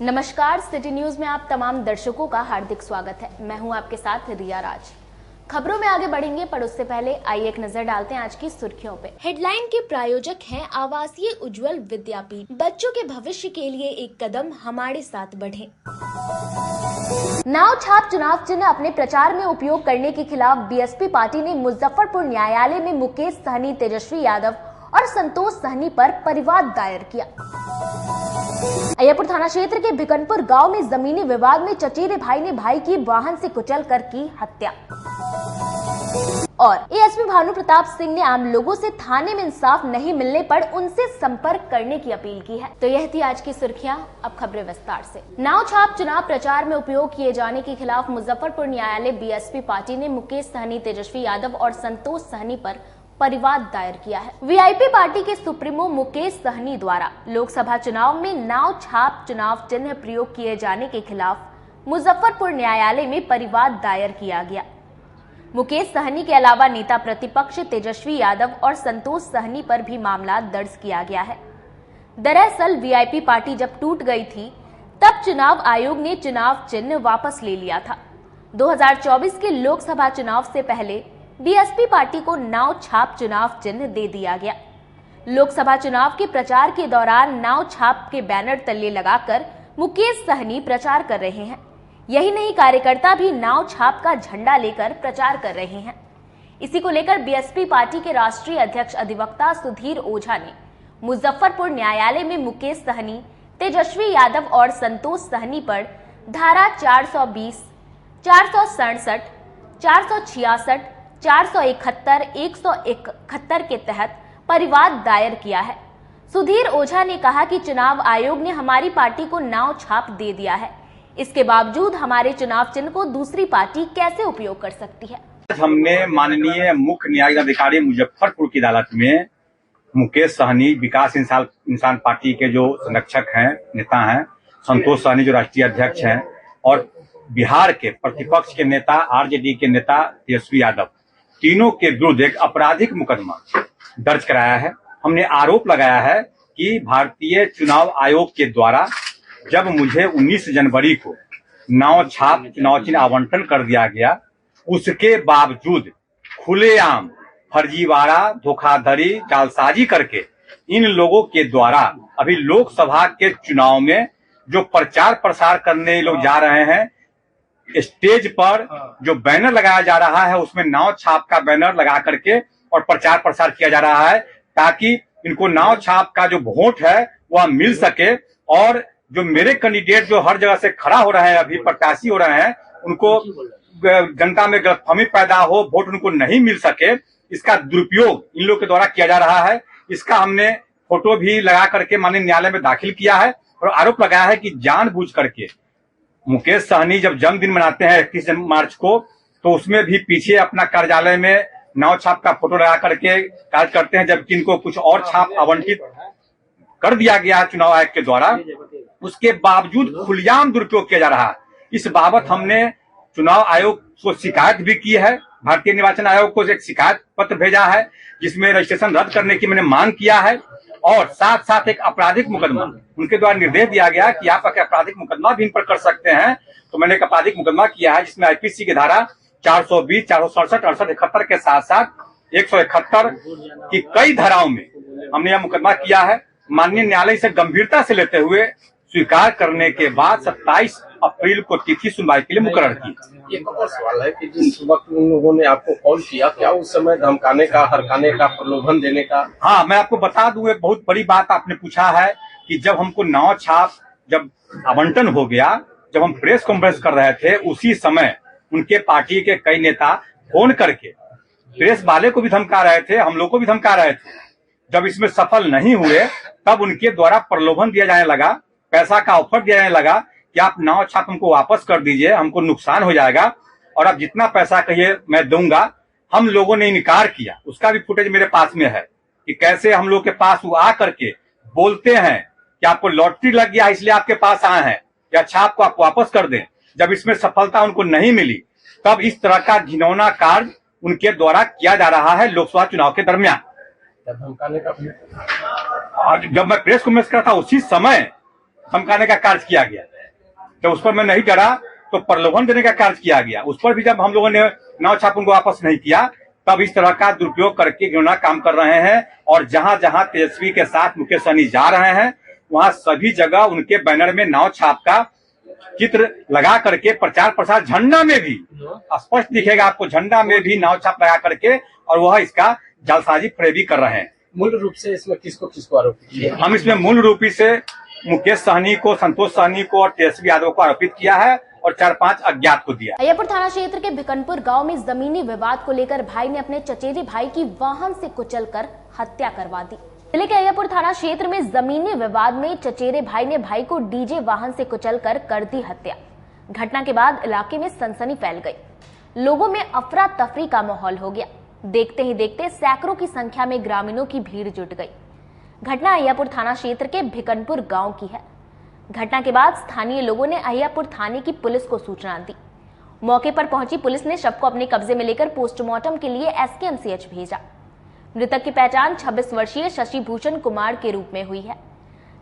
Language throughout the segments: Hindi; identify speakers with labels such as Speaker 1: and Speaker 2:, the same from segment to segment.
Speaker 1: नमस्कार, सिटी न्यूज में आप तमाम दर्शकों का हार्दिक स्वागत है। मैं हूं आपके साथ रिया राज। खबरों में आगे बढ़ेंगे, पर उससे पहले आइए एक नजर डालते हैं आज की सुर्खियों पे। हेडलाइन के प्रायोजक हैं आवासीय उज्जवल विद्यापीठ। बच्चों के भविष्य के लिए एक कदम हमारे साथ बढ़ें। नाव छाप चुनाव चिन्ह अपने प्रचार में उपयोग करने के खिलाफ बीएसपी पार्टी ने मुजफ्फरपुर न्यायालय में मुकेश सहनी, तेजस्वी यादव और संतोष सहनी पर परिवाद दायर किया। अय्यरपुर थाना क्षेत्र के भिकनपुर गांव में जमीनी विवाद में चचेरे भाई ने भाई की वाहन से कुचलकर की हत्या। और एएसपी भानु प्रताप सिंह ने आम लोगों से थाने में इंसाफ नहीं मिलने पर उनसे संपर्क करने की अपील की है। तो यह थी आज की सुर्खियां, अब खबरें विस्तार से। नाव छाप चुनाव प्रचार में उपयोग किए जाने के खिलाफ मुजफ्फरपुर न्यायालय बीएसपी पार्टी ने मुकेश सहनी, तेजस्वी यादव और संतोष सहनी पर परिवाद दायर किया है। वीआईपी पार्टी के सुप्रीमो मुकेश सहनी द्वारा लोकसभा चुनाव में नाव छाप चुनाव चिन्ह प्रयोग किए जाने के खिलाफ मुजफ्फरपुर न्यायालय में परिवाद दायर किया गया। मुकेश सहनी के अलावा नेता प्रतिपक्ष तेजस्वी यादव और संतोष सहनी पर भी मामला दर्ज किया गया है। दरअसल वीआईपी पार्टी जब टूट गई थी तब चुनाव आयोग ने चुनाव चिन्ह वापस ले लिया था। 2024 के लोकसभा चुनाव से पहले बीएसपी पार्टी को नाव छाप चुनाव चिन्ह दे दिया गया। लोकसभा चुनाव के प्रचार के दौरान नाव छाप के बैनर तल्ले लगाकर मुकेश सहनी प्रचार कर रहे हैं। यही नहीं, कार्यकर्ता भी नाव छाप का झंडा लेकर प्रचार कर रहे हैं। इसी को लेकर बीएसपी पार्टी के राष्ट्रीय अध्यक्ष अधिवक्ता सुधीर ओझा ने मुजफ्फरपुर न्यायालय में मुकेश सहनी, तेजस्वी यादव और संतोष सहनी पर धारा 420, 467, 466, 471, 171 के तहत परिवाद दायर किया है। सुधीर ओझा ने कहा कि चुनाव आयोग ने हमारी पार्टी को नाव छाप दे दिया है, इसके बावजूद हमारे चुनाव चिन्ह को दूसरी पार्टी कैसे उपयोग कर सकती है।
Speaker 2: हमने माननीय मुख्य न्यायिक अधिकारी मुजफ्फरपुर की अदालत में मुकेश सहनी, विकास इंसान पार्टी के जो संरक्षक हैं, नेता हैं, संतोष सहनी जो राष्ट्रीय अध्यक्ष हैं, और बिहार के प्रतिपक्ष के नेता आरजेडी के नेता तेजस्वी यादव, तीनों के विरुद्ध एक आपराधिक मुकदमा दर्ज कराया है। हमने आरोप लगाया है कि भारतीय चुनाव आयोग के द्वारा जब मुझे 19 जनवरी को नाव छाप चुनाव चिन्ह आवंटन कर दिया गया, उसके बावजूद खुलेआम फर्जीवाड़ा, धोखाधड़ी, जालसाजी करके इन लोगों के द्वारा अभी लोकसभा के चुनाव में जो प्रचार प्रसार करने लोग जा रहे हैं, स्टेज पर जो बैनर लगाया जा रहा है उसमें नाव छाप का बैनर लगा करके और प्रचार प्रसार किया जा रहा है, ताकि इनको नाव छाप का जो वोट है वह मिल सके। और जो मेरे कैंडिडेट जो हर जगह से खड़ा हो रहे हैं, अभी प्रत्याशी हो रहे हैं, उनको जनता में गलतफहमी पैदा हो, वोट उनको नहीं मिल सके, इसका दुरुपयोग इन लोगों के द्वारा किया जा रहा है। इसका हमने फोटो भी लगा करके माननीय न्यायालय में दाखिल किया है और आरोप लगाया है कि जानबूझ करके मुकेश सहनी जब जन्मदिन मनाते हैं 31 मार्च को, तो उसमें भी पीछे अपना कार्यालय में नाव छाप का फोटो लगा करके कार्य करते हैं, जबकि इनको कुछ और छाप आवंटित कर दिया गया है चुनाव आयोग के द्वारा। उसके बावजूद खुलेआम दुरुपयोग किया जा रहा है। इस बाबत हमने चुनाव आयोग को शिकायत भी की है। भारतीय निर्वाचन आयोग को एक शिकायत पत्र भेजा है जिसमें रजिस्ट्रेशन रद्द करने की मैंने मांग किया है, और साथ साथ एक आपराधिक मुकदमा उनके द्वारा निर्देश दिया गया कि आप आपराधिक मुकदमा भी इन पर कर सकते हैं। तो मैंने एक आपराधिक मुकदमा किया है जिसमें आईपीसी की धारा 420, 467, 68, 71 के साथ साथ 171 की कई धाराओं में हमने यह मुकदमा किया है। माननीय न्यायालय से गंभीरता से लेते हुए स्वीकार करने के बाद 27 अप्रैल को तिथि सुनवाई के लिए मुकर्रर की।
Speaker 3: एक और सवाल है कि जिस वक्त उन लोगों ने आपको कॉल किया, क्या उस समय धमकाने का, हरकाने का, प्रलोभन देने का?
Speaker 2: हाँ, मैं आपको बता दूं, एक बहुत बड़ी बात आपने पूछा है कि जब हमको नाव छाप जब आवंटन हो गया, जब हम प्रेस कॉन्फ्रेंस कर रहे थे, उसी समय उनके पार्टी के कई नेता फोन करके प्रेस वाले को भी धमका रहे थे, हम लोग को भी धमका रहे थे। जब इसमें सफल नहीं हुए तब उनके द्वारा प्रलोभन दिया जाने लगा, पैसा का ऑफर दिया जाने लगा कि आप नाव छाप हमको वापस कर दीजिए, हमको नुकसान हो जाएगा और आप जितना पैसा कहिए मैं दूंगा। हम लोगों ने इनकार किया। उसका भी फुटेज मेरे पास में है कि कैसे हम लोग के पास वो आ करके बोलते हैं कि आपको लॉटरी लग गया इसलिए आपके पास आए हैं, या छाप को आप वापस कर दें। जब इसमें सफलता उनको नहीं मिली तब इस तरह का घिनौना कार्य उनके द्वारा किया जा रहा है लोकसभा चुनाव के दरमियान।
Speaker 3: धमकाने का
Speaker 2: जब मैं प्रेस कॉन्फ्रेंस कर था उसी समय धमकाने का कार्य किया गया। तो उस पर मैं नहीं डरा, तो प्रलोभन देने का कार्य किया गया। उस पर भी जब हम लोगों ने नाव छाप उनको वापस नहीं किया, तब इस तरह का दुरुपयोग करके घृणा काम कर रहे हैं। और जहां जहां तेजस्वी के साथ मुकेश सहनी जा रहे हैं, वहां सभी जगह उनके बैनर में नाव छाप का चित्र लगा करके प्रचार प्रसार, झंडा में भी स्पष्ट दिखेगा आपको, झंडा में भी नाव छाप लगा करके, और वह इसका जालसाजी फरेबी कर रहे हैं।
Speaker 3: मूल रूप से इसमें किसको आरोपित किया?
Speaker 2: हम इसमें मूल रूपी से मुकेश सहनी को, संतोष सहनी को और तेजस्वी यादव को आरोपित किया है और 4-5 अज्ञात को दिया।
Speaker 1: अय्यरपुर थाना क्षेत्र के भिकनपुर गांव में जमीनी विवाद को लेकर भाई ने अपने चचेरे भाई की वाहन से कुचलकर हत्या करवा दी। जिले के अय्यरपुर थाना क्षेत्र में जमीनी विवाद में चचेरे भाई ने भाई को डीजे वाहन से कुचलकर कर दी हत्या। घटना के बाद इलाके में सनसनी फैल गई। लोगों में अफरा तफरी का माहौल हो गया। देखते ही देखते सैकड़ों की संख्या में ग्रामीणों की भीड़ जुट गई। घटना अय्यरपुर थाना क्षेत्र के भिकनपुर गांव की है। घटना के बाद स्थानीय लोगों ने अय्यरपुर थाने की पुलिस को सूचना दी। मौके पर पहुंची पुलिस ने शव को अपने कब्जे में लेकर पोस्टमार्टम के लिए एसकेएमसीएच भेजा। मृतक की पहचान 26 वर्षीय शशि भूषण कुमार के रूप में हुई है।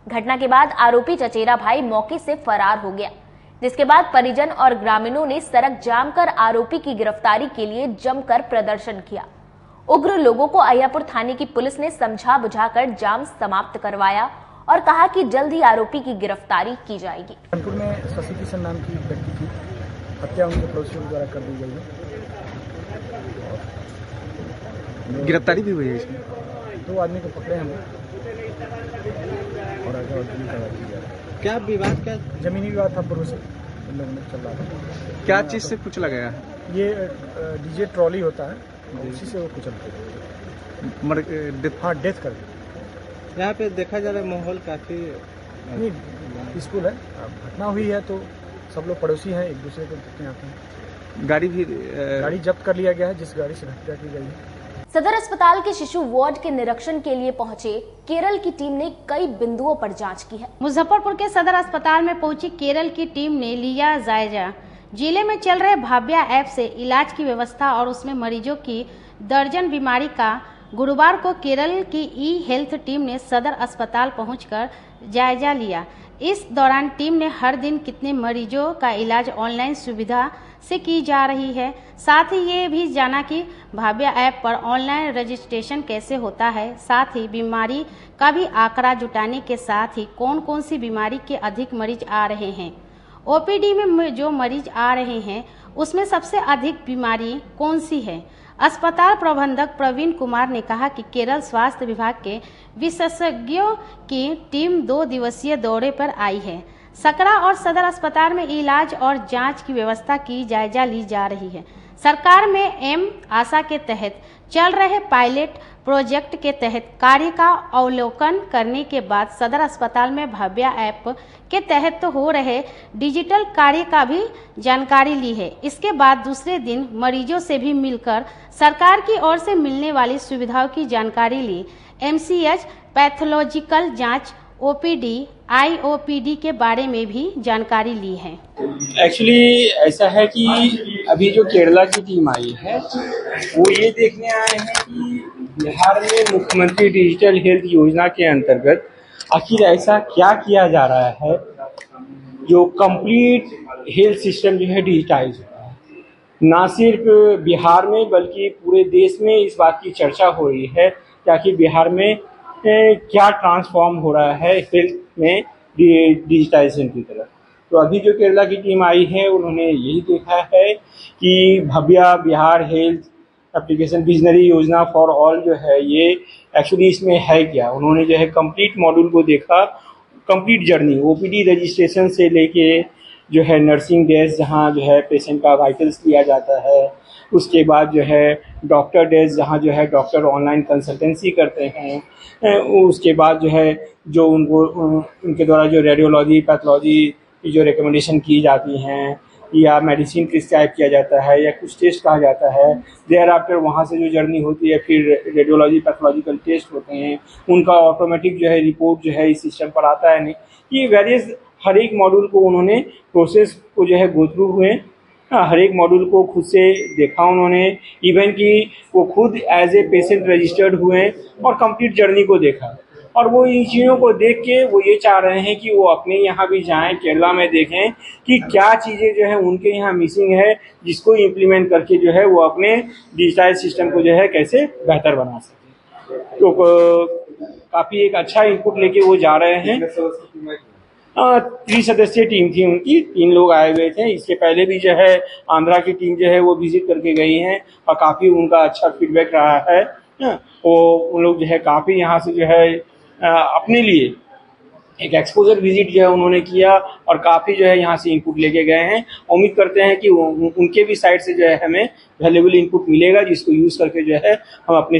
Speaker 1: घटना के बाद आरोपी चचेरा भाई मौके से फरार हो गया, जिसके बाद परिजन और ग्रामीणों ने सड़क जाम कर आरोपी की गिरफ्तारी के लिए जमकर प्रदर्शन किया। उग्र लोगों को अय्यरपुर थाने की पुलिस ने समझा बुझाकर जाम समाप्त करवाया और कहा कि जल्द ही आरोपी की गिरफ्तारी की जाएगी।
Speaker 4: कानपुर में शशि किशन नाम की व्यक्ति की हत्या उनके पड़ोसियों द्वारा कर दी गई है।
Speaker 5: गिरफ्तारी भी हुई है इसमें।
Speaker 4: 2 आदमी को पकड़े हमने और आगे कार्रवाई की जा रही है।
Speaker 5: क्या विवाद, क्या
Speaker 4: जमीनी विवाद था पूर्व से इन लोगों में चल रहा था।
Speaker 5: क्या चीज से कुछ लगाया?
Speaker 4: ये डीजे ट्रॉली होता है, उसी से वो कुचलते थे। हाँ, डेथ कर दी।
Speaker 5: यहाँ पे देखा जा रहा है माहौल काफी
Speaker 4: पीसफुल है। घटना हुई है तो सब लोग पड़ोसी हैं, एक दूसरे को देखने आते हैं।
Speaker 5: गाड़ी
Speaker 4: जब्त कर लिया गया है, जिस गाड़ी से हत्या की गई है।
Speaker 1: सदर अस्पताल के शिशु वार्ड के निरीक्षण के लिए पहुंचे केरल की टीम ने कई बिंदुओं पर जांच की है।
Speaker 6: मुजफ्फरपुर के सदर अस्पताल में पहुंची केरल की टीम ने लिया जायजा जिले में चल रहे भाव्या ऐप से इलाज की व्यवस्था और उसमें मरीजों की दर्जन बीमारी का। गुरुवार को केरल की ई हेल्थ टीम ने सदर अस्पताल पहुंचकर जायजा लिया। इस दौरान टीम ने हर दिन कितने मरीजों का इलाज ऑनलाइन सुविधा से की जा रही है, साथ ही ये भी जाना कि भाव्या ऐप पर ऑनलाइन रजिस्ट्रेशन कैसे होता है, साथ ही बीमारी का भी आंकड़ा जुटाने के साथ ही कौन कौन सी बीमारी के अधिक मरीज आ रहे हैं। ओपीडी में जो मरीज आ रहे हैं उसमें सबसे अधिक बीमारी कौन सी है। अस्पताल प्रबंधक प्रवीण कुमार ने कहा कि केरल स्वास्थ्य विभाग के विशेषज्ञों की टीम 2 दिवसीय दौरे पर आई है। सकरा और सदर अस्पताल में इलाज और जांच की व्यवस्था की जायजा ली जा रही है। सरकार में आशा के तहत चल रहे पायलट प्रोजेक्ट के तहत कार्य का अवलोकन करने के बाद सदर अस्पताल में भाव्या ऐप के तहत हो रहे डिजिटल कार्य का भी जानकारी ली है। इसके बाद दूसरे दिन मरीजों से भी मिलकर सरकार की ओर से मिलने वाली सुविधाओं की जानकारी ली। एमसीएच, पैथोलॉजिकल जांच, ओपीडी, आईओपीडी के बारे में भी जानकारी ली है।
Speaker 7: एक्चुअली ऐसा है कि अभी जो केरला की टीम आई है वो ये देखने आए हैं कि बिहार में मुख्यमंत्री डिजिटल हेल्थ योजना के अंतर्गत आखिर ऐसा क्या किया जा रहा है जो कंप्लीट हेल्थ सिस्टम जो है डिजिटाइज हो रहा है। ना सिर्फ बिहार में बल्कि पूरे देश में इस बात की चर्चा हो रही है कि आखिर बिहार में क्या ट्रांसफॉर्म हो रहा है हेल्थ में डिजिटाइजेशन की तरफ। तो अभी जो केरला की टीम आई है उन्होंने यही देखा है कि Bhavya Bihar health application visionary योजना फॉर ऑल जो है ये एक्चुअली इसमें है क्या। उन्होंने जो है कंप्लीट मॉड्यूल को देखा, कंप्लीट जर्नी ओपीडी रजिस्ट्रेशन से लेके जो है नर्सिंग डेस्क जहाँ जो है पेशेंट का वाइटल्स लिया जाता है, उसके बाद जो है डॉक्टर डेस्क जहाँ जो है डॉक्टर ऑनलाइन कंसल्टेंसी करते हैं, उसके बाद जो है जो उनको उनके द्वारा जो रेडियोलॉजी पैथोलॉजी की जो रिकमेंडेशन की जाती हैं या मेडिसिन प्रिस्क्राइब किया जाता है या कुछ टेस्ट कहा जाता है, देयर आफ्टर वहाँ से जो जर्नी होती है फिर रेडियोलॉजी पैथोलॉजिकल टेस्ट होते हैं, उनका ऑटोमेटिक जो है रिपोर्ट जो है इस सिस्टम पर आता है। नहीं, ये वेरियस हर एक मॉड्यूल को उन्होंने प्रोसेस को जो है गो थ्रू हुए, हर एक मॉड्यूल को खुद से देखा उन्होंने, इवन कि वो खुद एज ए पेशेंट रजिस्टर्ड हुए और कंप्लीट जर्नी को देखा और वो इन चीज़ों को देख के वो ये चाह रहे हैं कि वो अपने यहाँ भी जाएं, केरला में देखें कि क्या चीज़ें जो है उनके यहाँ मिसिंग है, जिसको इम्प्लीमेंट करके जो है वो अपने डिजिटाइज सिस्टम को जो है कैसे बेहतर बना सकें। तो काफ़ी एक अच्छा इनपुट लेके वो जा रहे हैं। 3 सदस्यीय टीम थी उनकी, 3 लोग आए हुए थे। इसके पहले भी जो है आंध्रा की टीम जो है वो विजिट करके गई है और काफ़ी उनका अच्छा फीडबैक रहा है। वो उन लोग जो है काफ़ी यहाँ से जो है अपने लिए एक एक्सपोजर विजिट जो है उन्होंने किया और काफ़ी जो है यहाँ से इनपुट लेके गए हैं। उम्मीद करते हैं कि उनके भी साइड से जो है हमें वैल्यूएबल इनपुट मिलेगा, जिसको यूज़ करके जो है हम अपने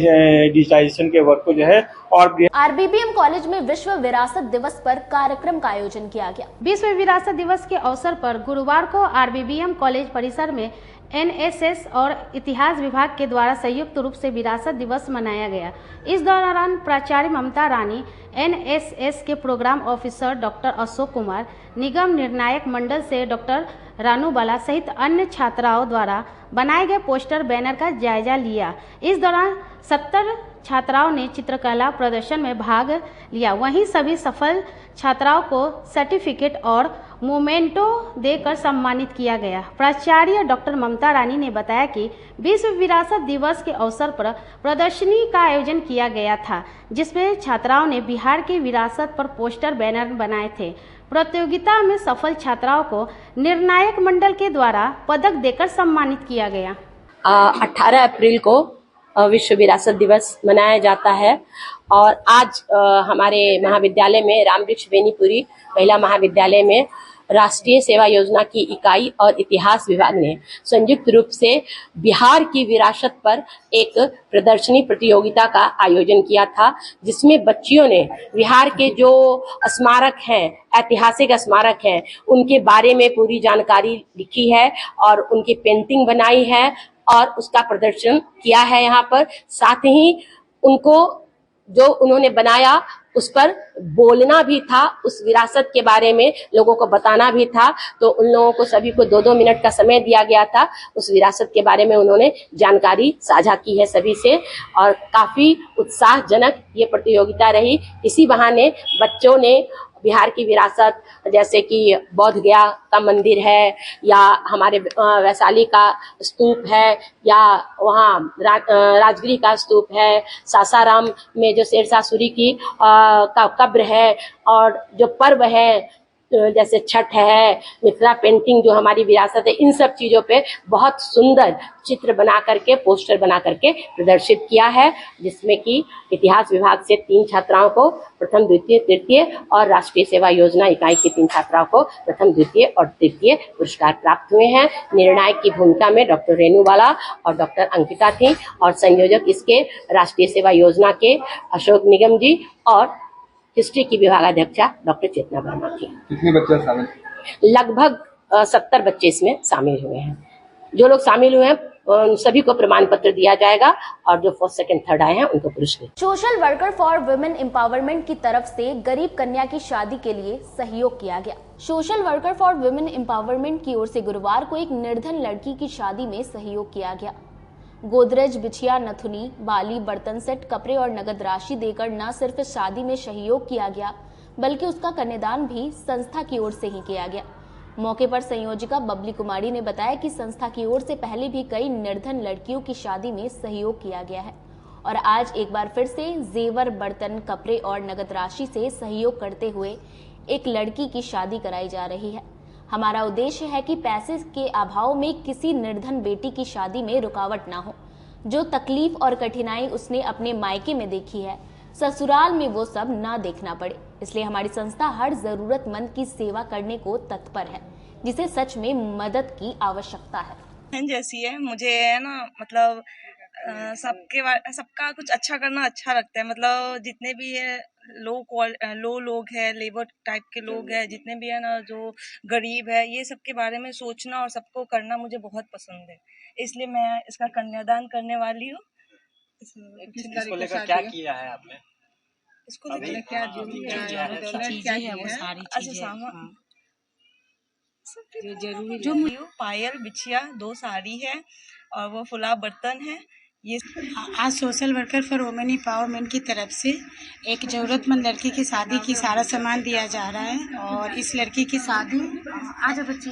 Speaker 7: डिजिटाइजेशन के वर्क को जो है और
Speaker 1: आरबीबीएम कॉलेज में विश्व विरासत दिवस पर कार्यक्रम का आयोजन किया गया।
Speaker 6: विश्व विरासत दिवस के अवसर पर गुरुवार को आरबीबीएम कॉलेज परिसर में एनएसएस और इतिहास विभाग के द्वारा संयुक्त रूप से विरासत दिवस मनाया गया। इस दौरान प्राचार्य ममता रानी, एनएसएस के program officer doctor Ashok Kumar, निगम निर्णायक मंडल से डॉक्टर रानू बाला सहित अन्य छात्राओं द्वारा बनाए गए पोस्टर बैनर का जायजा लिया। इस दौरान 70 छात्राओं ने चित्रकला प्रदर्शन में भाग लिया। वहीं सभी सफल छात्राओं को सर्टिफिकेट और मोमेंटो देकर सम्मानित किया गया। प्राचार्य डॉक्टर ममता रानी ने बताया कि विश्व विरासत दिवस के अवसर पर प्रदर्शनी का आयोजन किया गया था, जिसमें छात्राओं ने बिहार की विरासत पर पोस्टर बैनर बनाए थे। प्रतियोगिता में सफल छात्राओं को निर्णायक मंडल के द्वारा पदक देकर सम्मानित किया गया।
Speaker 8: 18 अप्रैल को विश्व विरासत दिवस मनाया जाता है और आज हमारे महाविद्यालय में रामवृक्ष बेनीपुरी महिला महाविद्यालय में राष्ट्रीय सेवा योजना की इकाई और इतिहास विभाग ने संयुक्त रूप से बिहार की विरासत पर एक प्रदर्शनी प्रतियोगिता का आयोजन किया था, जिसमें बच्चियों ने बिहार के जो स्मारक हैं, ऐतिहासिक स्मारक हैं, उनके बारे में पूरी जानकारी लिखी है और उनकी पेंटिंग बनाई है और उसका प्रदर्शन किया है यहाँ पर। साथ ही उनको जो उन्होंने बनाया उस पर बोलना भी था, उस विरासत के बारे में लोगों को बताना भी था। तो उन लोगों को सभी को 2-2 मिनट का समय दिया गया था। उस विरासत के बारे में उन्होंने जानकारी साझा की है सभी से और काफी उत्साहजनक ये प्रतियोगिता रही। इसी बहाने बच्चों ने बिहार की विरासत, जैसे कि बोध गया का मंदिर है या हमारे वैशाली का स्तूप है या वहाँ राजगिरी का स्तूप है, सासाराम में जो शेरशाह सूरी की का कब्र है और जो पर्व है जैसे छठ है, मिथिला पेंटिंग जो हमारी विरासत है, इन सब चीजों पे बहुत सुंदर चित्र बना करके, पोस्टर बना करके प्रदर्शित किया है, जिसमें कि इतिहास विभाग से 3 छात्राओं को प्रथम, द्वितीय, तृतीय और राष्ट्रीय सेवा योजना इकाई की 3 छात्राओं को प्रथम, द्वितीय और तृतीय पुरस्कार प्राप्त हुए हैं। निर्णायक की भूमिका में डॉक्टर रेणु बाला और डॉक्टर अंकिता थी और संयोजक इसके राष्ट्रीय सेवा योजना के अशोक निगम जी और हिस्ट्री की विभागाध्यक्षा डॉक्टर चेतना वर्मा थी।
Speaker 5: कितने बच्चे शामिल?
Speaker 8: लगभग 70 बच्चे इसमें शामिल हुए हैं। जो लोग शामिल हुए हैं उन सभी को प्रमाण पत्र दिया जाएगा और जो 1st, 2nd, 3rd आए हैं उनको पुरस्कृत।
Speaker 1: Social worker for women empowerment की तरफ से गरीब कन्या की शादी के लिए सहयोग किया गया। Social worker for women empowerment की ओर से गुरुवार को एक निर्धन लड़की की शादी में सहयोग किया गया। गोदरेज, बिछिया, नथुनी, बाली, बर्तन सेट, कपड़े और नगद राशि देकर न सिर्फ शादी में सहयोग किया गया बल्कि उसका कन्यादान भी संस्था की ओर से ही किया गया। मौके पर संयोजिका बबली कुमारी ने बताया कि संस्था की ओर से पहले भी कई निर्धन लड़कियों की शादी में सहयोग किया गया है और आज एक बार फिर से जेवर, बर्तन, कपड़े और नगद राशि से सहयोग करते हुए एक लड़की की शादी कराई जा रही है। हमारा उद्देश्य है कि पैसे के अभाव में किसी निर्धन बेटी की शादी में रुकावट ना हो। जो तकलीफ और कठिनाई उसने अपने मायके में देखी है, ससुराल में वो सब ना देखना पड़े। इसलिए हमारी संस्था हर जरूरतमंद की सेवा करने को तत्पर है, जिसे सच में मदद की आवश्यकता है।
Speaker 9: जैसी है मुझे है ना, मतलब सबका कुछ अच्छा करना अच्छा लगता है। मतलब जितने भी है लो लोग है, लेबर टाइप के लोग है, जितने भी है ना जो गरीब है, ये सब के बारे में सोचना और सबको करना मुझे बहुत पसंद है। इसलिए मैं इसका कन्यादान करने वाली हूँ।
Speaker 5: इसको लेकर क्या किया है आपने?
Speaker 9: इसको लेकर क्या जो पायल, बिछिया, 2 साड़ी है और वो फुला बर्तन है ये
Speaker 6: आज social worker for women empowerment की तरफ से एक ज़रूरतमंद लड़की की शादी की सारा सामान दिया जा रहा है और इस लड़की की शादी आज बच्ची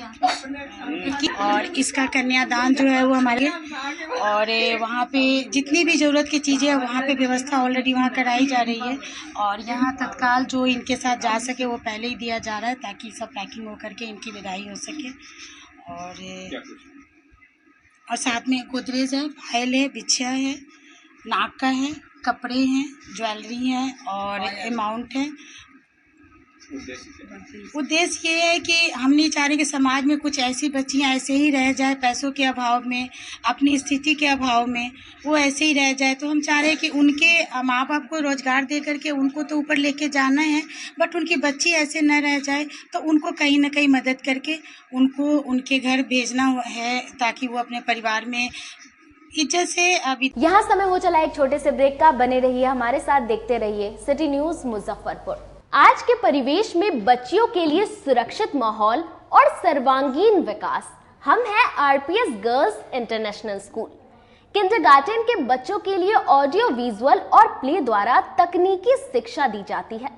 Speaker 6: और इसका कन्यादान जो है वो हमारे और वहाँ पे जितनी भी ज़रूरत की चीज़ें हैं वहाँ पे व्यवस्था ऑलरेडी वहाँ कराई जा रही है और यहाँ तत्काल जो इनके साथ जा सके वो पहले ही दिया जा रहा है ताकि सब पैकिंग हो करके इनकी विदाई हो सके। और साथ में गोदरेज है, फाइल है, बिछिया है, नाक का है, कपड़े हैं, ज्वेलरी है और अमाउंट है। उद्देश्य ये है कि हम नहीं चाह रहे कि समाज में कुछ ऐसी बच्चियां ऐसे ही रह जाए पैसों के अभाव में, अपनी स्थिति के अभाव में वो ऐसे ही रह जाए। तो हम चाह रहे हैं कि उनके माँ बाप को रोजगार दे करके उनको तो ऊपर लेके जाना है, बट उनकी बच्ची ऐसे न रह जाए तो उनको कहीं ना कहीं मदद करके उनको उनके घर भेजना है ताकि वो अपने परिवार में इज्जत से। अभी
Speaker 1: यहाँ समय हो चला एक छोटे से ब्रेक का, बने रहिए हमारे साथ, देखते रहिए सिटी न्यूज मुजफ्फरपुर। आज के परिवेश में बच्चियों के लिए सुरक्षित माहौल और सर्वांगीण विकास। हम हैं RPS girls international school. Kindergarten के बच्चों के लिए ऑडियो विजुअल और प्ले द्वारा तकनीकी शिक्षा दी जाती है।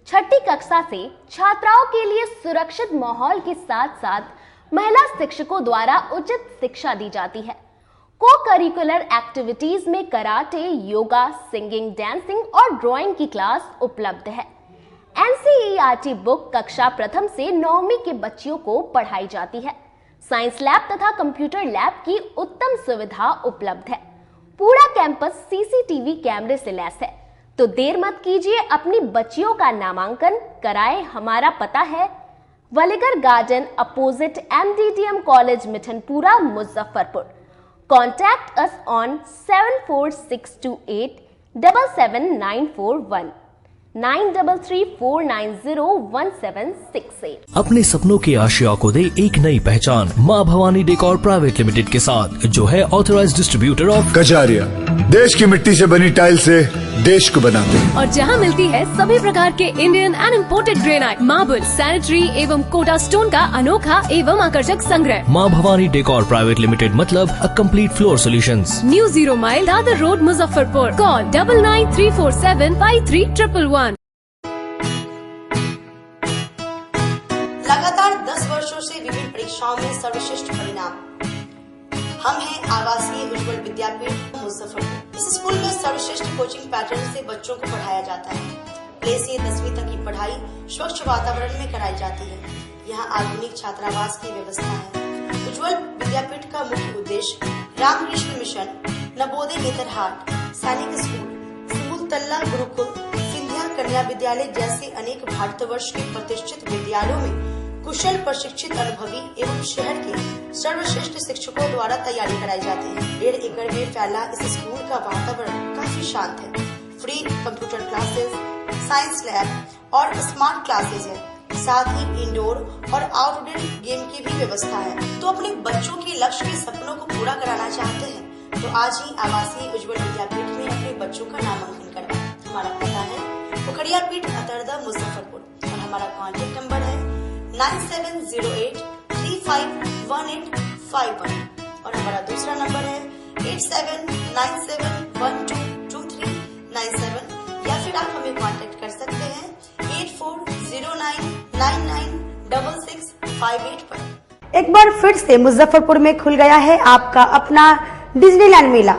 Speaker 1: छठी कक्षा से छात्राओं के लिए सुरक्षित माहौल के साथ साथ महिला शिक्षकों द्वारा उचित शिक्षा दी जाती है। को करिकुलर एक्टिविटीज में कराटे, योगा, सिंगिंग, डांसिंग और ड्राइंग की क्लास उपलब्ध है। NCERT बुक कक्षा प्रथम से 9वीं के बच्चियों को पढ़ाई जाती है। साइंस लैब तथा कंप्यूटर लैब की उत्तम सुविधा उपलब्ध है। पूरा कैंपस CCTV कैमरे से लैस है। तो देर मत कीजिए, अपनी बच्चियों का नामांकन कराएं। हमारा पता है वलीगर garden opposite MDTM college Mithanpura Muzaffarpur. Contact us on 74628 77941 9334901768।
Speaker 10: अपने सपनों की आशिया को दे एक नई पहचान माँ भवानी डेकोर प्राइवेट लिमिटेड के साथ, जो है ऑथराइज्ड डिस्ट्रीब्यूटर ऑफ
Speaker 11: कजारिया। देश की मिट्टी से बनी टाइल से देश को बनाते हैं
Speaker 12: और जहां मिलती है सभी प्रकार के Indian and imported granite, marble, sanitary एवं कोटा स्टोन का अनोखा एवं आकर्षक संग्रह।
Speaker 10: माँ भवानी डेकोर प्राइवेट लिमिटेड मतलब a complete floor solutions.
Speaker 12: New 0 mile Dadar road Muzaffarpur. Call 9934753111।
Speaker 13: लगातार 10 वर्षों से विभिन्न परीक्षाओं में सर्वश्रेष्ठ परिणाम। हम हैं आवासीय उज्ज्वल विद्यापीठ मुजफ्फरपुर। इस स्कूल में सर्वश्रेष्ठ कोचिंग पैटर्न से बच्चों को पढ़ाया जाता है। प्ले से 10वीं तक की पढ़ाई स्वच्छ वातावरण में कराई जाती है। यहाँ आधुनिक छात्रावास की व्यवस्था है। उज्ज्वल विद्यापीठ का मुख्य उद्देश्य रामकृष्ण मिशन, नवोदय नेतरहाट, सैनिक स्कूल, सिमुलतल्ला गुरुकुल, सिंधिया कन्या विद्यालय जैसे अनेक भारतवर्ष के प्रतिष्ठित विद्यालयों में कुशल प्रशिक्षित अनुभवी एवं शहर के सर्वश्रेष्ठ शिक्षकों द्वारा तैयारी कराई जाती है। 1.5 एकड़ में फैला इस स्कूल का वातावरण काफी शांत है। Free computer classes, science lab और स्मार्ट क्लासेस है। साथ ही इंडोर और आउटडोर गेम की भी व्यवस्था है। तो अपने बच्चों के लक्ष्य के सपनों को पूरा कराना चाहते हैं तो आज ही आवासीय उज्ज्वल विद्यापीठ में अपने बच्चों का नामांकन करवाएं। हमारा पता है पोखरिया पीठ अतरदा मुजफ्फरपुर और हमारा कॉन्टेक्ट नंबर है 9708351851 और हमारा दूसरा नंबर है 8797122397 या फिर आप हमें कांटेक्ट कर सकते हैं 8409996658 पर।
Speaker 14: एक बार फिर से मुजफ्फरपुर में खुल गया है आपका अपना डिज्नीलैंड मेला।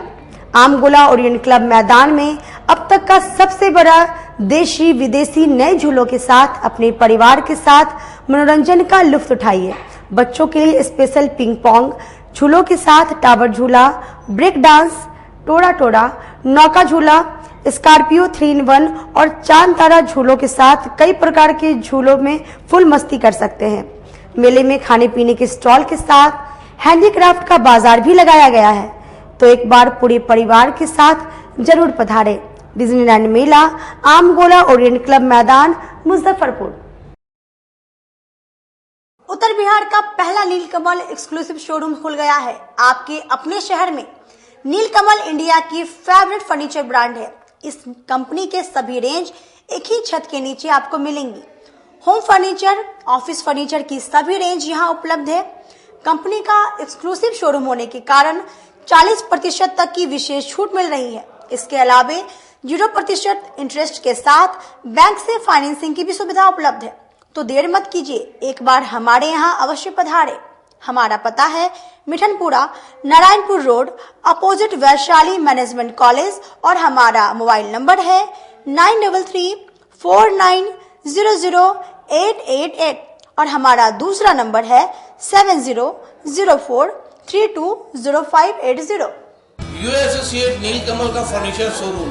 Speaker 14: आमगोला ओरिएंट क्लब मैदान में अब तक का सबसे बड़ा देशी विदेशी नए झूलों के साथ अपने परिवार के साथ मनोरंजन का लुत्फ उठाइए। बच्चों के लिए स्पेशल पिंग पोंग झूलों के साथ टावर झूला, ब्रेक डांस, टोड़ा टोड़ा, नौका झूला, स्कॉर्पियो 3-in-1 और चांद तारा झूलों के साथ कई प्रकार के झूलों में फुल मस्ती कर सकते हैं। मेले में खाने पीने के स्टॉल के साथ हैंडीक्राफ्ट का बाजार भी लगाया गया है। तो एक बार पूरे परिवार के साथ जरूर पधारें। डिज्नीलैंड मेला, आमगोला ओरिएंट क्लब मैदान, मुजफ्फरपुर। उत्तर बिहार का पहला नीलकमल एक्सक्लूसिव शोरूम खुल गया है आपके अपने शहर में। नीलकमल इंडिया की फेवरेट फर्नीचर ब्रांड है। इस कंपनी के सभी रेंज एक ही छत के नीचे आपको मिलेंगी। होम फर्नीचर, ऑफिस फर्नीचर की सभी रेंज यहाँ उपलब्ध है। कंपनी का एक्सक्लूसिव शोरूम होने के कारण
Speaker 13: 40% तक की विशेष छूट मिल रही है। इसके अलावा 0% इंटरेस्ट के साथ बैंक से फाइनेंसिंग की भी सुविधा उपलब्ध है। तो देर मत कीजिए, एक बार हमारे यहाँ अवश्य पधारे। हमारा पता है Mithanpura, Narayanpur road, opposite Vaishali management college और हमारा मोबाइल नंबर है 9334900888 और हमारा दूसरा नंबर है 7004320580।
Speaker 15: यूए एसोसिएट नीलकमल का फर्नीचर शोरूम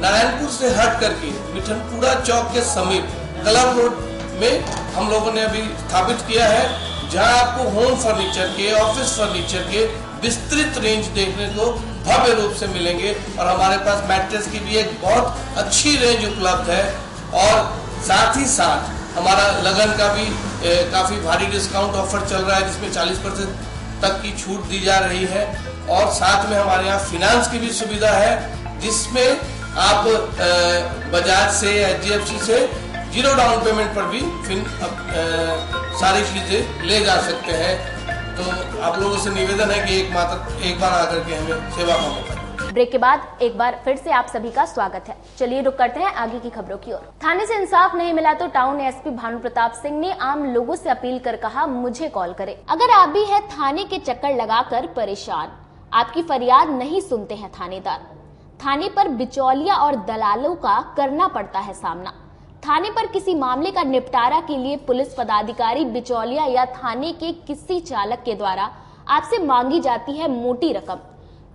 Speaker 15: नारायणपुर से हट करके मिठनपुरा चौक के समीप क्लब रोड में हम लोगों ने अभी स्थापित किया है, जहां आपको होम फर्नीचर के, ऑफिस फर्नीचर के विस्तृत रेंज देखने को भव्य रूप से मिलेंगे। और हमारे पास मैट्रेस की भी एक बहुत अच्छी रेंज उपलब्ध है और साथ ही साथ हमारा लगन का भी काफी भारी डिस्काउंट ऑफर चल रहा है, जिसमें 40% तक की छूट दी जा रही है। और साथ में हमारे यहाँ फाइनेंस की भी सुविधा है, जिसमें आप बजाज से, HDFC से 0 डाउन पेमेंट पर भी सारी चीजें ले जा सकते हैं। तो आप लोगों से निवेदन है कि एक बार आकर के हमें सेवा का मौका।
Speaker 1: ब्रेक के बाद एक बार फिर से आप सभी का स्वागत है। चलिए रुक करते हैं आगे की खबरों की ओर। थाने से इंसाफ नहीं मिला तो टाउन एसपी भानु प्रताप सिंह ने आम लोगों से अपील कर कहा, मुझे कॉल करें। अगर आप भी है थाने के चक्कर लगाकर परेशान, आपकी फरियाद नहीं सुनते हैं थानेदार, थाने पर बिचौलिया और दलालों का करना पड़ता है सामना। थाने पर किसी मामले का निपटारा के लिए पुलिस पदाधिकारी, बिचौलिया या थाने के किसी चालक के द्वारा आपसे मांगी जाती है मोटी रकम,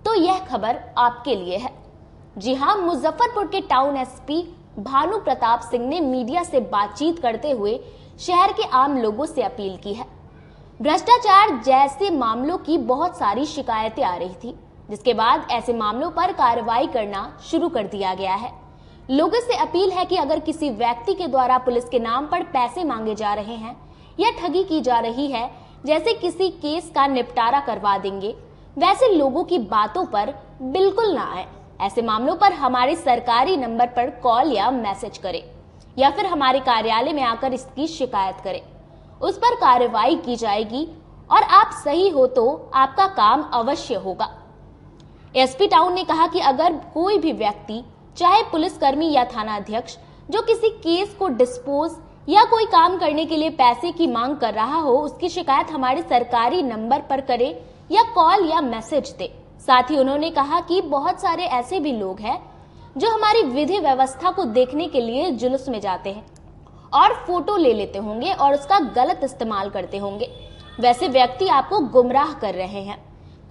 Speaker 1: तो यह खबर आपके लिए है। जी हां, मुजफ्फरपुर के टाउन एसपी भानु प्रताप सिंह ने मीडिया से बातचीत करते हुए शहर के आम लोगों से अपील की है। भ्रष्टाचार जैसे मामलों की बहुत सारी शिकायतें आ रही थी, जिसके बाद ऐसे मामलों पर कार्रवाई करना शुरू कर दिया गया है। लोगों से अपील है कि अगर किसी व्यक्ति के द्वारा पुलिस के नाम पर पैसे मांगे जा रहे हैं या ठगी की जा रही है, जैसे किसी केस का निपटारा करवा देंगे, वैसे लोगों की बातों पर बिल्कुल ना आए। ऐसे मामलों पर हमारे सरकारी नंबर पर कॉल या मैसेज करें या फिर हमारे कार्यालय में आकर इसकी शिकायत करें, उस पर कार्रवाई की जाएगी और आप सही हो तो आपका काम अवश्य होगा। एसपी टाउन ने कहा कि अगर कोई भी व्यक्ति, चाहे पुलिसकर्मी या थाना अध्यक्ष, जो किसी केस को डिस्पोज या कोई काम करने के लिए पैसे की मांग कर रहा हो, उसकी शिकायत हमारे सरकारी नंबर पर करे या कॉल या मैसेज दे। साथ ही उन्होंने कहा कि बहुत सारे ऐसे भी लोग हैं जो हमारी विधि व्यवस्था को देखने के लिए जुलूस में जाते हैं और फोटो ले लेते होंगे और उसका गलत इस्तेमाल करते होंगे। वैसे व्यक्ति आपको गुमराह कर रहे हैं,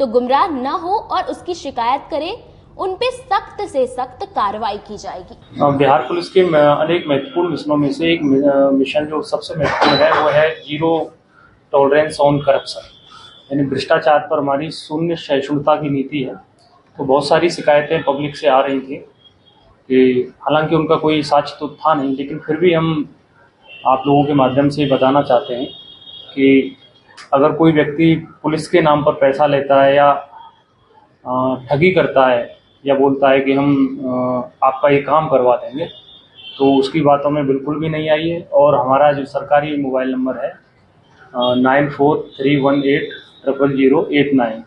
Speaker 1: तो गुमराह न हो और उसकी शिकायत करें, उन पे सख्त से सख्त कार्रवाई की जाएगी।
Speaker 16: बिहार पुलिस के अनेक महत्वपूर्ण मिशनों में से एक मिशन जो सबसे महत्वपूर्ण है वो है 0 टॉलरेंस ऑन करप्शन, यानी भ्रष्टाचार पर हमारी शून्य सहिष्णुता की नीति है। तो बहुत सारी शिकायतें पब्लिक से आ रही थी कि हालांकि उनका कोई साक्ष्य तो था नहीं, लेकिन फिर भी हम आप लोगों के माध्यम से बताना चाहते हैं कि अगर कोई व्यक्ति पुलिस के नाम पर पैसा लेता है या ठगी करता है या बोलता है कि हम आपका ये काम करवा देंगे, तो उसकी बातों में बिल्कुल भी नहीं आइए। और हमारा जो सरकारी मोबाइल नंबर है 9431800089,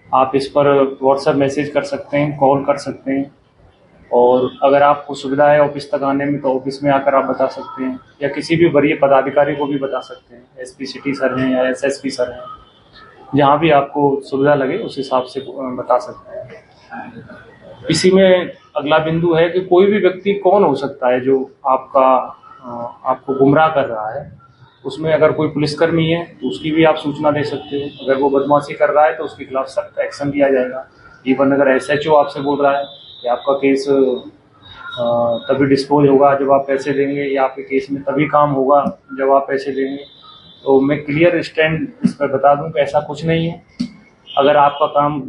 Speaker 16: आप इस पर व्हाट्सएप मैसेज कर सकते हैं, कॉल कर सकते हैं। और अगर आपको सुविधा है ऑफिस तक आने में, तो ऑफिस में आकर आप बता सकते हैं या किसी भी वरीय पदाधिकारी को भी बता सकते हैं, एसपी सिटी सर हैं या एसएसपी सर हैं, जहाँ भी आपको सुविधा लगे उस हिसाब से बता सकते हैं। इसी में अगला बिंदु है कि कोई भी व्यक्ति कौन हो सकता है जो आपको गुमराह कर रहा है। उसमें अगर कोई पुलिसकर्मी है तो उसकी भी आप सूचना दे सकते हो। अगर वो बदमाशी कर रहा है तो उसके खिलाफ सख्त एक्शन लिया जाएगा। इवन अगर एसएचओ आपसे बोल रहा है कि आपका केस तभी डिस्पोज होगा जब आप पैसे देंगे, या आपके केस में तभी काम होगा जब आप पैसे देंगे, तो मैं क्लियर स्टैंड इस पर बता दूं कि ऐसा कुछ नहीं है। अगर आपका काम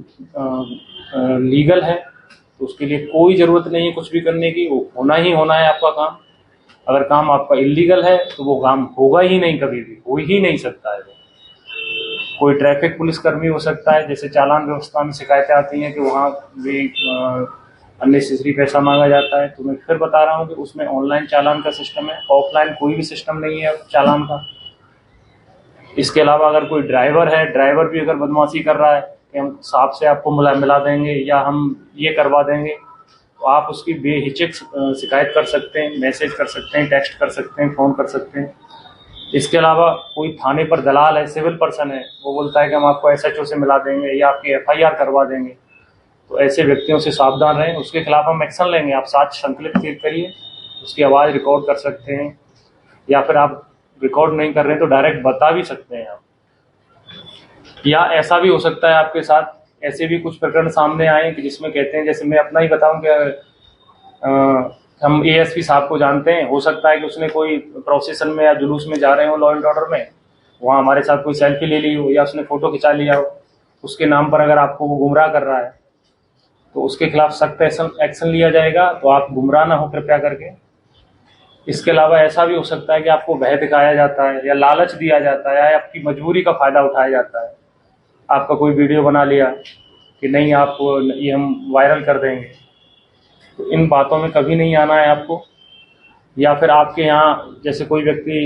Speaker 16: लीगल है तो उसके लिए कोई ज़रूरत नहीं है कुछ भी करने की, वो होना ही होना है आपका काम। अगर काम आपका इलीगल है तो वो काम होगा ही नहीं, कभी भी हो ही नहीं सकता है। कोई ट्रैफिक पुलिसकर्मी हो सकता है, जैसे चालान व्यवस्था में शिकायतें आती हैं कि वहाँ भी अननेसेसरी पैसा मांगा जाता है, तो मैं फिर बता रहा हूँ कि उसमें ऑनलाइन चालान का सिस्टम है, ऑफलाइन कोई भी सिस्टम नहीं है चालान का। इसके अलावा अगर कोई ड्राइवर है, ड्राइवर भी अगर बदमाशी कर रहा है कि हम साहब से आपको मिला देंगे या हम ये करवा देंगे, तो आप उसकी बेहिचक शिकायत कर सकते हैं, मैसेज कर सकते हैं, टेक्स्ट कर सकते हैं, फ़ोन कर सकते हैं। इसके अलावा कोई थाने पर दलाल है, सिविल पर्सन है, वो बोलता है कि हम आपको SHO से मिला देंगे या आपकी FIR करवा देंगे, तो ऐसे व्यक्तियों से सावधान रहें, उसके खिलाफ हम एक्शन लेंगे। आप साक्ष्य संकलित करिए, उसकी आवाज़ रिकॉर्ड कर सकते हैं, या फिर आप रिकॉर्ड नहीं कर रहे हैं तो डायरेक्ट बता भी सकते हैं आप। या ऐसा भी हो सकता है आपके साथ, ऐसे भी कुछ प्रकरण सामने आए कि जिसमें कहते हैं, जैसे मैं अपना ही बताऊं कि हम ASP साहब को जानते हैं, हो सकता है कि उसने कोई प्रोसेशन में या जुलूस में जा रहे हो लॉ एंड ऑर्डर में, वहाँ हमारे साथ कोई सेल्फी ले ली हो या उसने फ़ोटो खिंचा लिया हो, उसके नाम पर अगर आपको वो गुमराह कर रहा है तो उसके खिलाफ सख्त एक्शन लिया जाएगा। तो आप गुमराह ना हो कृपया करके। इसके अलावा ऐसा भी हो सकता है कि आपको भय दिखाया जाता है या लालच दिया जाता है या आपकी मजबूरी का फ़ायदा उठाया जाता है। आपका कोई वीडियो बना लिया कि नहीं आप ये हम वायरल कर देंगे, तो इन बातों में कभी नहीं आना है आपको। या फिर आपके यहाँ जैसे कोई व्यक्ति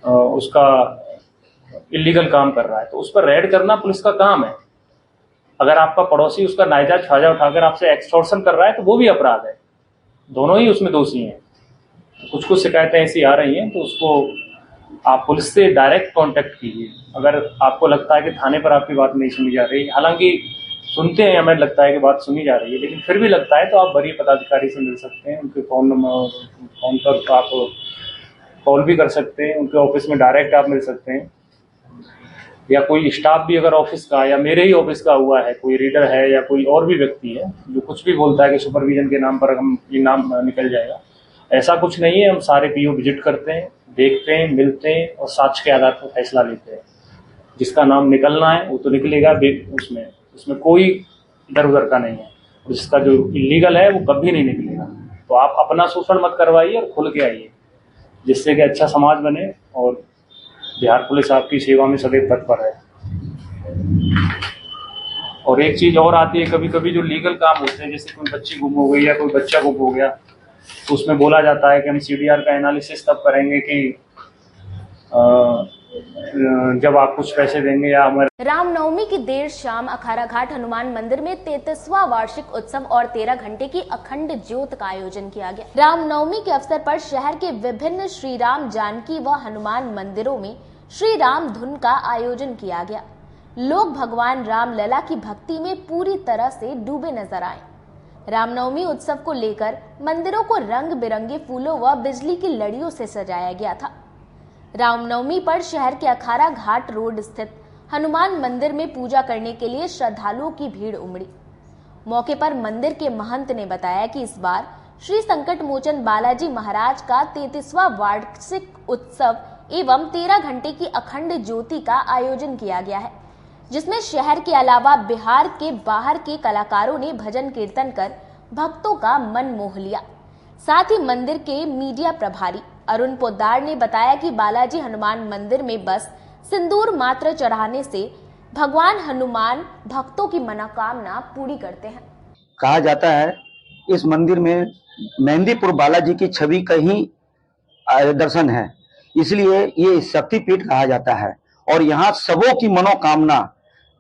Speaker 16: उसका इलीगल काम कर रहा है तो उस पर रेड करना पुलिस का काम है। अगर आपका पड़ोसी उसका नाजायज फायदा उठाकर आपसे एक्सटॉर्शन कर रहा है तो वो भी अपराध है, दोनों ही उसमें दोषी हैं। कुछ कुछ शिकायतें ऐसी आ रही हैं तो उसको आप पुलिस से डायरेक्ट कांटेक्ट कीजिए। अगर आपको लगता है कि थाने पर आपकी बात नहीं सुनी जा रही, हालांकि सुनते हैं, हमें लगता है कि बात सुनी जा रही है, लेकिन फिर भी लगता है तो आप वरीय पदाधिकारी से मिल सकते हैं। उनके फ़ोन पर आप कॉल भी कर सकते हैं, उनके ऑफिस में डायरेक्ट आप मिल सकते हैं। या कोई स्टाफ भी अगर ऑफिस का या मेरे ही ऑफिस का हुआ है, कोई रीडर है या कोई और भी व्यक्ति है जो कुछ भी बोलता है कि सुपरविजन के नाम पर हम ये नाम निकल जाएगा, ऐसा कुछ नहीं है। हम सारे PO विजिट करते हैं, देखते हैं, मिलते हैं और साक्ष्य के आधार पर फैसला लेते हैं। जिसका नाम निकलना है वो तो निकलेगा, उसमें कोई इधर उधर का नहीं है। जिसका जो इलीगल है वो कभी नहीं निकलेगा। तो आप अपना शोषण मत करवाइए और खुल के आइए, जिससे कि अच्छा समाज बने और बिहार पुलिस आपकी सेवा में सदैव तत्पर है। और एक चीज़ और आती है, कभी कभी जो लीगल काम होते हैं, जैसे कोई बच्ची गुम हो गई या कोई बच्चा गुम हो गया, तो उसमें बोला जाता है कि हम CDR का एनालिसिस तब करेंगे कि जब आप कुछ पैसे देंगे या हमारे।
Speaker 1: रामनवमी की देर शाम अखाड़ा घाट हनुमान मंदिर में 33वां वार्षिक उत्सव और 13 घंटे की अखंड ज्योत का आयोजन किया गया। रामनवमी के अवसर पर शहर के विभिन्न श्री राम जानकी व हनुमान मंदिरों में श्री राम धुन का आयोजन किया गया। लोग भगवान राम लला की भक्ति में पूरी तरह से डूबे नजर आए। रामनवमी उत्सव को लेकर मंदिरों को रंग बिरंगे फूलों व बिजली की लड़ियों से सजाया गया था। रामनवमी पर शहर के अखाड़ा घाट रोड स्थित हनुमान मंदिर में पूजा करने के लिए श्रद्धालुओं की भीड़ उमड़ी। मौके पर मंदिर के महंत ने बताया कि इस बार श्री संकट मोचन बालाजी महाराज का 33वां वार्षिक उत्सव एवं 13 घंटे की अखंड ज्योति का आयोजन किया गया है, जिसमें शहर के अलावा बिहार के बाहर के कलाकारों ने भजन कीर्तन कर भक्तों का मन मोह लिया। साथ ही मंदिर के मीडिया प्रभारी अरुण पोद्दार ने बताया कि बालाजी हनुमान मंदिर में बस सिंदूर मात्र चढ़ाने से भगवान हनुमान भक्तों की मनोकामना पूरी करते हैं।
Speaker 17: कहा जाता है इस मंदिर में मेहंदीपुर बालाजी की छवि का ही दर्शन है, इसलिए ये शक्तिपीठ कहा जाता है। और यहाँ सबों की मनोकामना,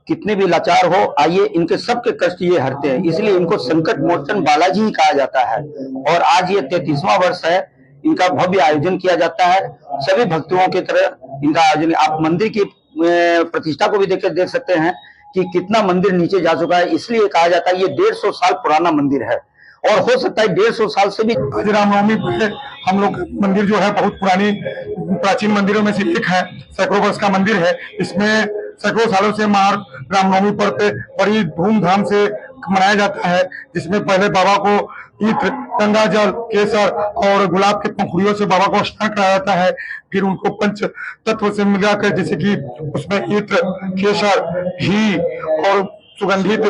Speaker 17: कितने भी लाचार हो, आइए इनके सबके कष्ट ये हरते हैं, इसलिए इनको संकट मोचन बालाजी ही कहा जाता है। और आज ये 33वां वर्ष है, इनका भव्य आयोजन किया जाता है। सभी भक्तों की तरह इनका आयोजन, आप मंदिर की प्रतिष्ठा को भी देख सकते हैं कि कितना मंदिर नीचे जा चुका है। इसलिए कहा जाता है ये 150 साल पुराना मंदिर है और हो सकता है 150 साल से भी।
Speaker 18: रामनवमी पे हम लोग मंदिर जो है बहुत पुरानी प्राचीन मंदिरों में से एक है, सैकड़ों वर्ष का मंदिर है। इसमें सैकड़ों सालों से रामनवमी पर्व पे बड़ी धूमधाम से मनाया जाता है, जिसमें पहले बाबा को इत्र, गंगा जल, केसर और गुलाब के पंखुड़ियों से बाबा को स्नान कराया जाता है। फिर उनको पंच तत्व से मिलाकर, जैसे कि उसमें इत्र, केसर, घी और सुगंधित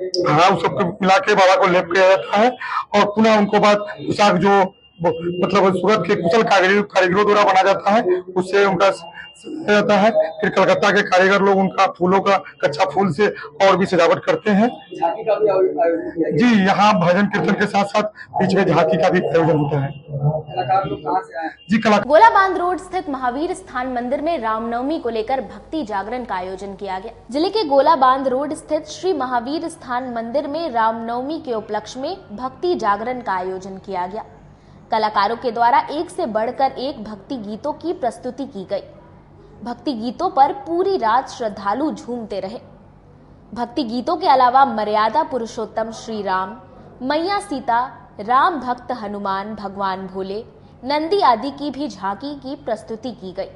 Speaker 18: उस सबको मिला के बाबा को लेप किया जाता है। और पुनः उनको बाद पोशाक जो मतलब सूरत के कुशल कारीगरों द्वारा बनाया जाता है, उससे उनका सजाया जाता है। फिर कलकत्ता के कारीगर लोग उनका फूलों का कच्चा फूल से और भी सजावट करते हैं। जी, यहाँ भजन कीर्तन के साथ साथ बीच में झांकी का भी आयोजन होता है। जी,
Speaker 1: गोला बांध रोड स्थित महावीर स्थान मंदिर में रामनवमी को लेकर भक्ति जागरण का आयोजन किया गया। जिले के गोला बांध रोड स्थित श्री महावीर स्थान मंदिर में रामनवमी के उपलक्ष्य में भक्ति जागरण का आयोजन किया गया। कलाकारों के द्वारा एक से बढ़कर एक भक्ति गीतों की प्रस्तुति की गई। भक्ति गीतों पर पूरी रात श्रद्धालु झूमते रहे। भक्ति गीतों के अलावा मर्यादा पुरुषोत्तम श्री राम, मैया सीता, राम भक्त हनुमान, भगवान भोले, नंदी आदि की भी झांकी की प्रस्तुति की गई।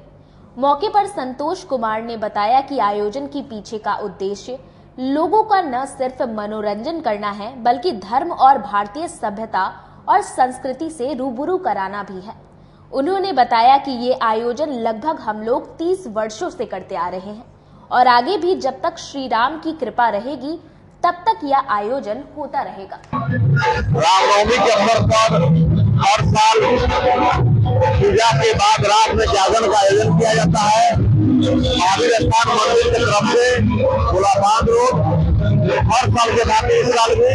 Speaker 1: मौके पर संतोष कुमार ने बताया कि आयोजन के पीछे का उद्देश्य लोगों का न सिर्फ मनोरंजन करना है बल्कि धर्म और भारतीय सभ्यता और संस्कृति से रूबरू कराना भी है। उन्होंने बताया कि ये आयोजन लगभग हम लोग 30 वर्षों से करते आ रहे हैं और आगे भी जब तक श्री राम की कृपा रहेगी तब तक यह आयोजन होता रहेगा।
Speaker 19: रामनवमी के अवसर पर हर साल पूजा के बाद रात में जागरण का आयोजन किया जाता है। महावीर स्थान मंदिर की तरफ से गोला बांध रोड हर साल के साथ इस साल भी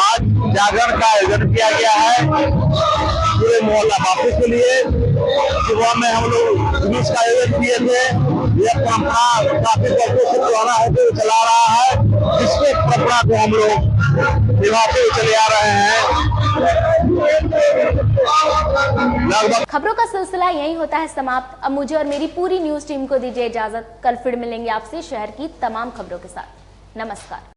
Speaker 19: आज जागरण का आयोजन किया गया है पूरे मोहल्ला वापी के लिए। सुबह में हम लोग जुलूस का आयोजन किए थे। यह परंपरा काफी वर्षों से पुराना होकर चला रहा है, जिसके परंपरा को हम लोग निभाते हुए चले आ रहे हैं।
Speaker 1: खबरों का सिलसिला यही होता है समाप्त। अब मुझे और मेरी पूरी न्यूज टीम को दीजिए इजाजत। कल फिर मिलेंगे आपसे शहर की तमाम खबरों के साथ। नमस्कार।